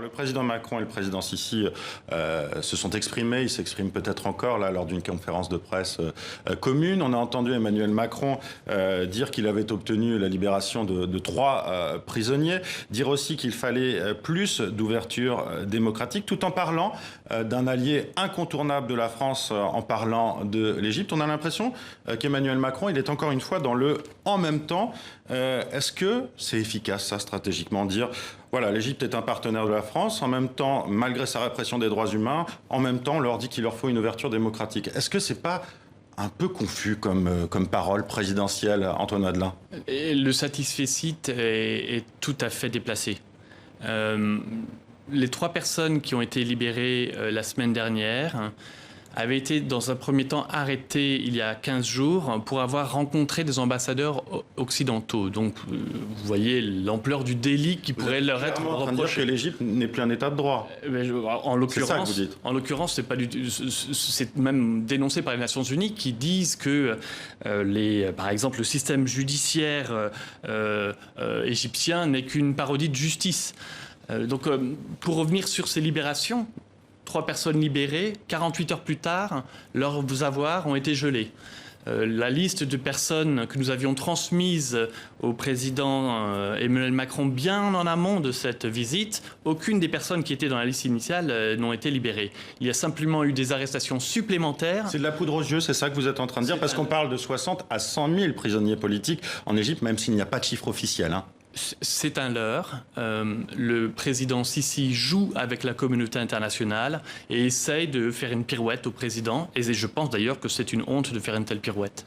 le président Macron et le président Sisi se sont exprimés, ils s'expriment peut-être encore là lors d'une conférence de presse commune. On a entendu Emmanuel Macron dire qu'il avait obtenu la libération de 3 prisonniers, dire aussi qu'il fallait plus d'ouverture démocratique, tout en parlant d'un allié incontournable de la France, en parlant de l'Égypte. On a l'impression qu'Emmanuel Macron, il est encore une fois dans le « en même temps ». Est-ce que c'est efficace, ça, stratégiquement, dire voilà, l'Égypte est un partenaire de la France, en même temps, malgré sa répression des droits humains, en même temps, on leur dit qu'il leur faut une ouverture démocratique. Est-ce que c'est pas un peu confus comme parole présidentielle, Antoine Adelin? Le satisfecit est tout à fait déplacé. Les 3 personnes qui ont été libérées la semaine dernière avaient été dans un premier temps arrêtées il y a 15 jours pour avoir rencontré des ambassadeurs occidentaux. Donc vous voyez l'ampleur du délit qui pourrait leur être reproché. En train de dire que l'Égypte n'est plus un État de droit. En l'occurrence, c'est pas du tout. C'est même dénoncé par les Nations Unies qui disent que par exemple, le système judiciaire égyptien n'est qu'une parodie de justice. Donc, pour revenir sur ces libérations, 3 personnes libérées, 48 heures plus tard, leurs avoirs ont été gelés. La liste de personnes que nous avions transmises au président Emmanuel Macron bien en amont de cette visite, aucune des personnes qui étaient dans la liste initiale n'ont été libérées. Il y a simplement eu des arrestations supplémentaires. C'est de la poudre aux yeux, c'est ça que vous êtes en train de dire? Parce qu'on parle de 60 à 100 000 prisonniers politiques en Égypte, même s'il n'y a pas de chiffre officiel. C'est un leurre. Le président Sisi joue avec la communauté internationale et essaye de faire une pirouette au président. Et je pense d'ailleurs que c'est une honte de faire une telle pirouette.